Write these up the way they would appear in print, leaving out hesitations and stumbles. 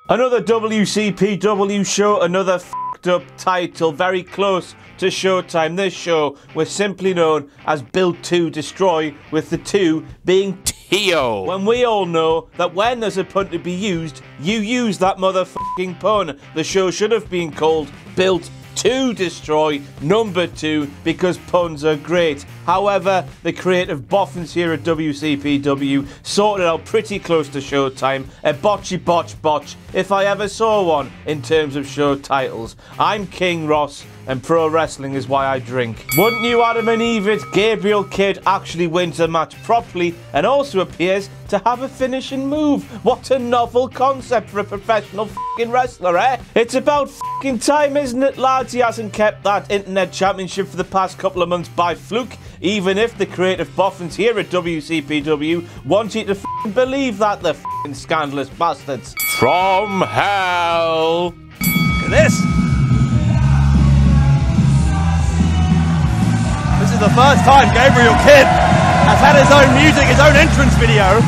Another WCPW show, another f***ed up title, very close to Showtime. This show was simply known as Built To Destroy, with the 2 being T.O. When we all know that when there's a pun to be used, you use that motherfucking pun. The show should have been called Built To Destroy number 2 because puns are great. However, the creative boffins here at WCPW sorted out pretty close to Showtime. A botchy botch, if I ever saw one in terms of show titles. I'm King Ross, and pro wrestling is why I drink. Wouldn't you, Adam and Eve, it? Gabriel Kidd actually wins the match properly and also appears to have a finishing move. What a novel concept for a professional f***ing wrestler, eh? It's about f***ing time, isn't it, lads? He hasn't kept that internet championship for the past couple of months by fluke, even if the creative boffins here at WCPW want you to f***ing believe that, the f***ing scandalous bastards. From hell. Look at this. This is the first time Gabriel Kidd has had his own music, his own entrance video.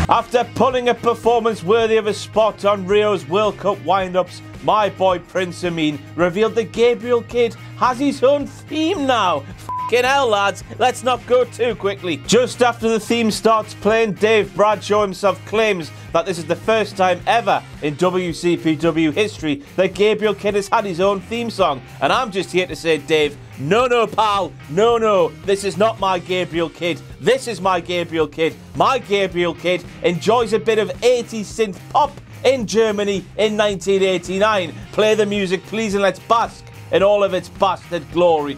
After pulling a performance worthy of a spot on Rio's World Cup wind-ups, my boy Prince Amin revealed that Gabriel Kidd has his own theme now. F***ing hell, lads, let's not go too quickly. Just after the theme starts playing, Dave Bradshaw himself claims that this is the first time ever in WCPW history that Gabriel Kidd has had his own theme song. And I'm just here to say, Dave, no, pal, no, this is not my Gabriel Kidd. This is my Gabriel Kidd. My Gabriel Kidd enjoys a bit of 80s synth pop in Germany in 1989. Play the music, please, and let's bask in all of its bastard glory.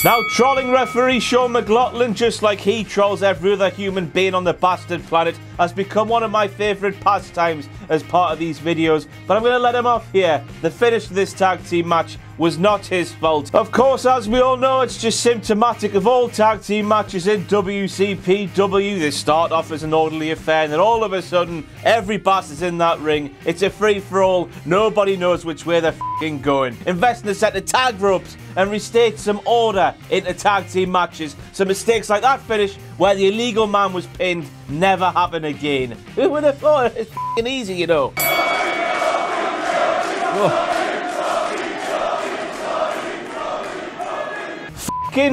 Now, trolling referee Sean McLaughlin, just like he trolls every other human being on the bastard planet, has become one of my favourite pastimes as part of these videos, but I'm going to let him off here. The finish of this tag team match was not his fault. Of course, as we all know, it's just symptomatic of all tag team matches in WCPW. They start off as an orderly affair, and then all of a sudden, every bastard's in that ring. It's a free-for-all. Nobody knows which way they're f***ing going. Invest in a set of tag ropes and restate some order into tag team matches. So mistakes like that finish, where the illegal man was pinned, never happen again. Who would have thought? It's f***ing easy, you know. Whoa.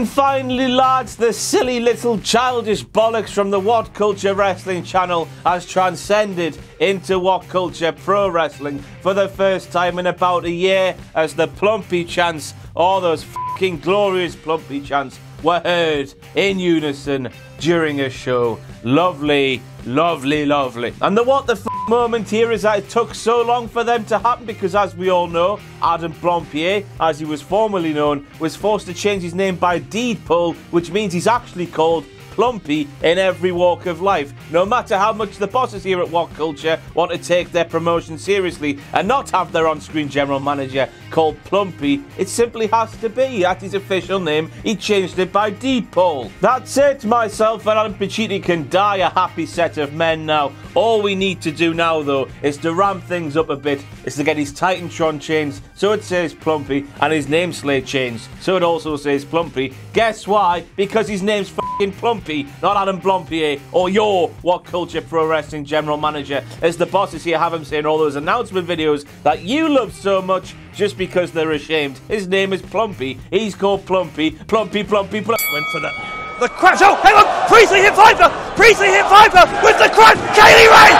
Finally, lads, the silly little childish bollocks from the What Culture Wrestling channel has transcended into What Culture Pro Wrestling for the first time in about a year, as the Plumpy chants, all those fucking glorious Plumpy chants, were heard in unison during a show. Lovely, lovely, lovely. And the what the f moment here is that it took so long for them to happen because, as we all know, Adam Blampied, as he was formerly known, was forced to change his name by deed poll, which means he's actually called Plumpy in every walk of life. No matter how much the bosses here at What Culture want to take their promotion seriously and not have their on-screen general manager called Plumpy, it simply has to be. That's his official name. He changed it by deed poll. That's it. Myself and Alan Pacitti can die a happy set of men now. All we need to do now, though, is to ramp things up a bit, is to get his Titantron changed so it says Plumpy, and his name slate changed so it also says Plumpy. Guess why? Because his name's f***ing Plumpy, not Adam Blampied, or your What Culture Pro Wrestling general manager, as the bosses here have him saying all those announcement videos that you love so much just because they're ashamed. His name is Plumpy. He's called Plumpy. Plumpy. Went for The crash. Oh, hang on! Priestley hit Viper! Priestley hit Viper with the crash! Kaylee Ray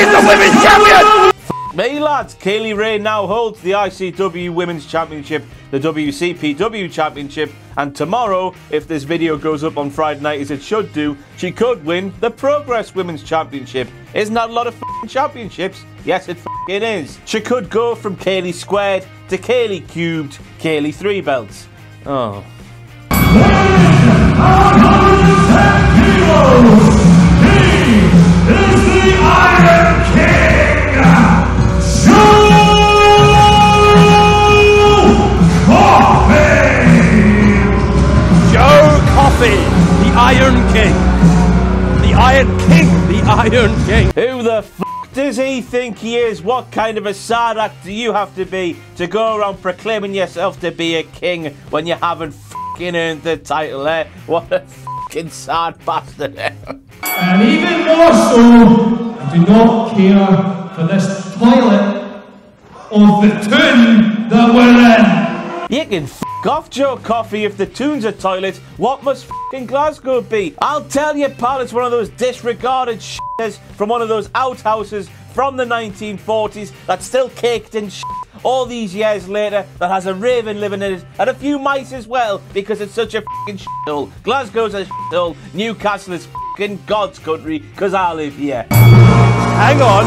is the women's champion! Me, lads. Kaylee Ray now holds the ICW Women's Championship, the WCPW Championship, and tomorrow, if this video goes up on Friday night as it should do, she could win the Progress Women's Championship. Isn't that a lot of f***ing championships? Yes, it f***ing is. She could go from Kaylee Squared to Kaylee Cubed, Kaylee 3 belts. Oh. He is the Iron King! Iron King. Who the f does he think he is? What kind of a sad act do you have to be to go around proclaiming yourself to be a king when you haven't f***ing earned the title, eh? What a f***ing sad bastard. And even more so, I do not care for this toilet of the tune that we're in. You can f*** off, Joe Coffey. If the tune's a toilet, what must f***ing Glasgow be? I'll tell you, pal, it's one of those disregarded shitters from one of those outhouses from the 1940s that's still caked in shit all these years later, that has a raven living in it and a few mice as well, because it's such a f***ing shithole. Glasgow's a shithole. Newcastle is f***ing God's country, because I live here. Hang on.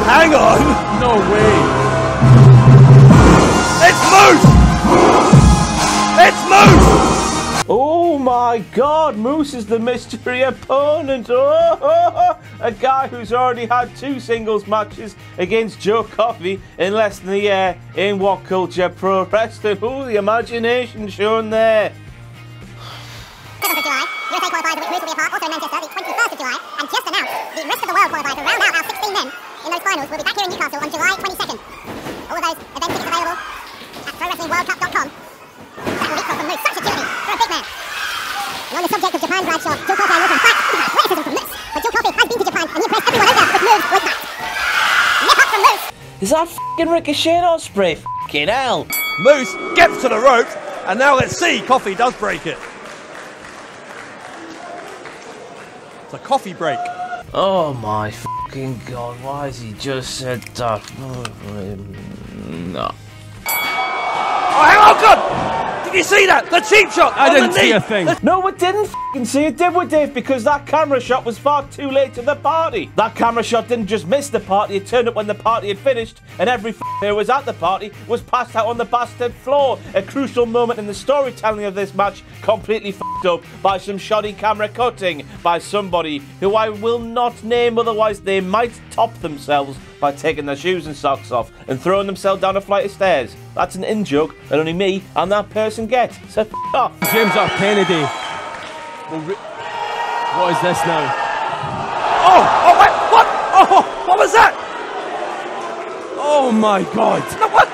Hang on. No way. It's Moose! It's Moose! Oh my God, Moose is the mystery opponent. Oh, a guy who's already had 2 singles matches against Joe Coffey in less than a year in What Culture Pro Wrestling. Oh, the imagination shown there. 7th of July, USA qualifiers, of which Moose will be a part, also in Manchester, the 21st of July, and just announced the rest of the world qualifiers to round out our 16 men in those finals. We'll be back here in Newcastle on July 22nd. All of those event tickets available at ProWrestlingWorldCup.com. That will equal from Moose, such agility for a big man. And on the subject of Japan, Bradshaw, Joe Coffey and Moose, in fact, criticism from Moose. But Joe Coffey has been to Japan and he impressed everyone over with moves like that. Nip up from Moose. Is that f***ing Ricochet Osprey? F***ing hell. Moose gets to the rope, and now let's see. Coffey does break it. It's a Coffey break. Oh my f***ing God, why has he just said that? No. Oh, hang on, God! Did you see that? The cheap shot! I didn't see a thing. No, we didn't f***ing see it, did we, Dave? Because that camera shot was far too late to the party. That camera shot didn't just miss the party, it turned up when the party had finished, and every who was at the party was passed out on the bastard floor. A crucial moment in the storytelling of this match, completely f***ed up by some shoddy camera cutting by somebody who I will not name, otherwise they might top themselves by taking their shoes and socks off and throwing themselves down a flight of stairs. That's an in-joke that only me and that person get. So f*** off. James R. Kennedy. What is this now? Oh, wait, what? Oh, what was that? Oh my God. No, what?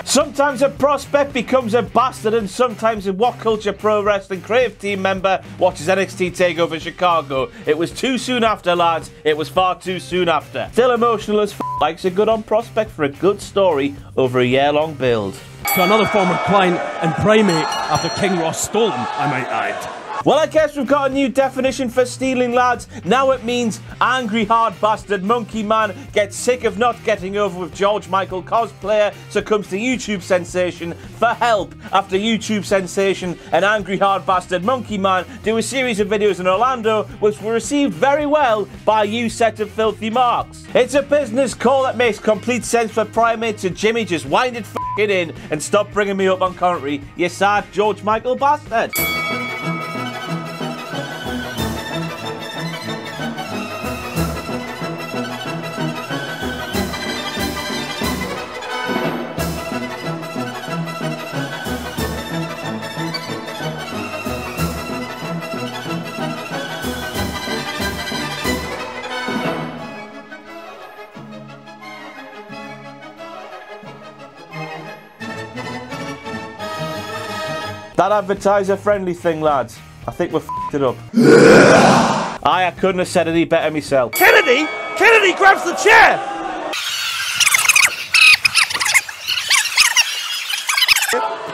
Sometimes a prospect becomes a bastard, and sometimes a What Culture Pro Wrestling creative team member watches NXT TakeOver Chicago. It was too soon after, lads. It was far too soon after. Still emotional as f***, likes a good on prospect for a good story over a year-long build. To another former client and primate after King Ross stole him, I might add. Well, I guess we've got a new definition for stealing, lads. Now it means angry hard bastard monkey man gets sick of not getting over with George Michael cosplayer, succumbs to YouTube sensation for help after YouTube sensation and angry hard bastard monkey man do a series of videos in Orlando which were received very well by you set of filthy marks. It's a business call that makes complete sense for primate, so Jimmy, just wind it f***ing in and stop bringing me up on commentary, you sad George Michael bastard. That advertiser-friendly thing, lads. I think we've f***ed it up. I couldn't have said any better myself. Kennedy? Kennedy grabs the chair!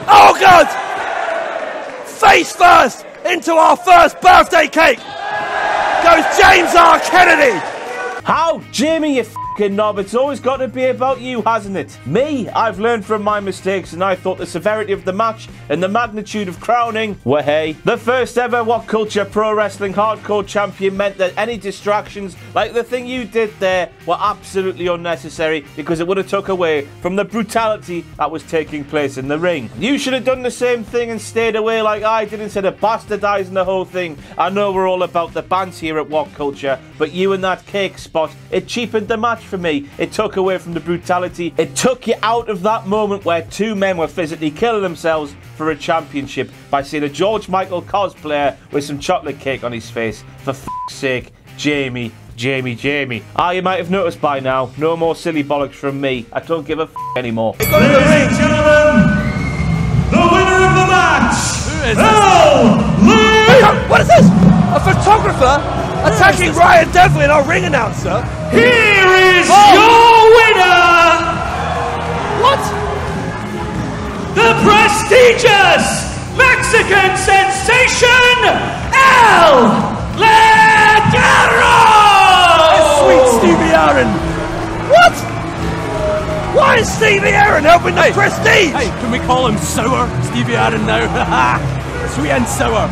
Oh, God! Face first into our first birthday cake goes James R. Kennedy! How? Jamie, you f***ing knob. It's always got to be about you, hasn't it? Me? I've learned from my mistakes, and I thought the severity of the match and the magnitude of crowning were hey. The first ever What Culture Pro Wrestling Hardcore Champion meant that any distractions, like the thing you did there, were absolutely unnecessary because it would have took away from the brutality that was taking place in the ring. You should have done the same thing and stayed away like I did instead of bastardizing the whole thing. I know we're all about the bands here at What Culture, but you and that cake spot, it cheapened the match match for me. It took away from the brutality. It took you out of that moment where two men were physically killing themselves for a championship by seeing a George Michael cosplayer with some chocolate cake on his face. For f***'s sake, Jamie. You might have noticed by now, no more silly bollocks from me. I don't give a f*** anymore. Ladies and gentlemen, the winner of the match, What is this? A photographer attacking Ryan Devlin, our ring announcer? here is your winner, What? the prestigious Mexican sensation, El Ligero! Sweet Stevie Aaron. What? Why is Stevie Aaron helping the Prestige? Hey, can we call him Sour Stevie Aaron now? Sweet and sour.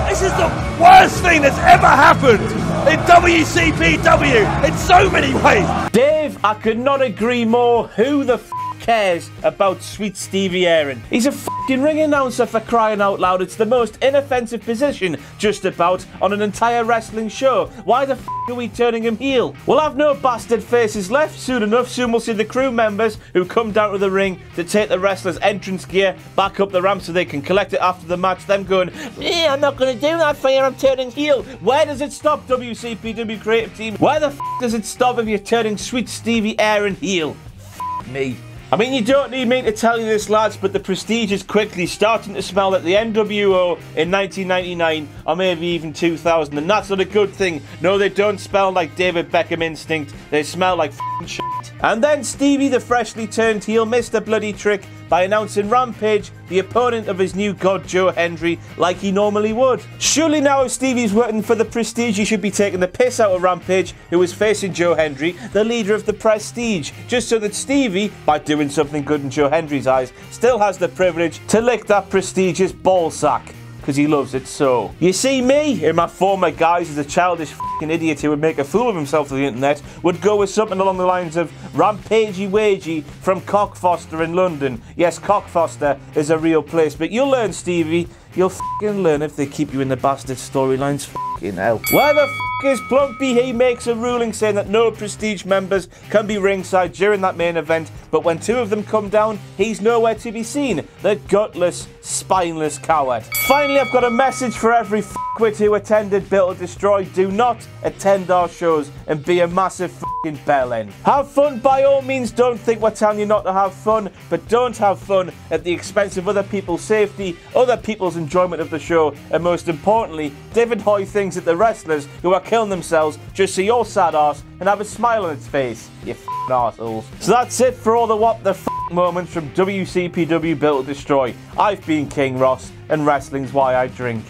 This is the worst thing that's ever happened in WCPW in so many ways. Dave, I could not agree more. Who the f*** cares about Sweet Stevie Aaron? He's a f***ing ring announcer, for crying out loud. It's the most inoffensive position just about on an entire wrestling show. Why the f*** are we turning him heel? We'll have no bastard faces left soon enough. Soon we'll see the crew members who come down to the ring to take the wrestlers' entrance gear back up the ramp so they can collect it after the match. Them going, I'm not going to do that for you, I'm turning heel. Where does it stop, WCPW creative team? Where the f*** does it stop if you're turning Sweet Stevie Aaron heel? F*** me. I mean, you don't need me to tell you this, lads, but the Prestige is quickly starting to smell like the NWO in 1999 or maybe even 2000, and that's not a good thing. No, they don't smell like David Beckham Instinct. They smell like f***ing shit. And then Stevie, the freshly turned heel, missed a bloody trick by announcing Rampage, the opponent of his new god Joe Hendry, like he normally would. Surely now, if Stevie's working for the Prestige, he should be taking the piss out of Rampage, who is facing Joe Hendry, the leader of the Prestige, just so that Stevie, by doing something good in Joe Hendry's eyes, still has the privilege to lick that prestigious ballsack, because he loves it so. You see, me, in my former guise as a childish f***ing idiot who would make a fool of himself on the internet, would go with something along the lines of Rampagey Wagey from Cockfoster in London. Yes, Cockfoster is a real place, but you'll learn, Stevie. You'll f***ing learn if they keep you in the bastard storylines. F***ing hell. Where the f*** is Blampied? He makes a ruling saying that no Prestige members can be ringside during that main event, but when two of them come down, he's nowhere to be seen. The gutless, spineless coward. Finally, I've got a message for every f***wit who attended Built To Destroy. Do not attend our shows and be a massive f***ing bellend. Have fun by all means. Don't think we're telling you not to have fun, but don't have fun at the expense of other people's safety, other people's enjoyment of the show, and most importantly, David Hoy thinks that the wrestlers who are killing themselves just see your sad arse and have a smile on its face, you f***ing arseholes. So that's it for all the what the f*** moments from WCPW Built To Destroy. I've been King Ross, and wrestling's why I drink.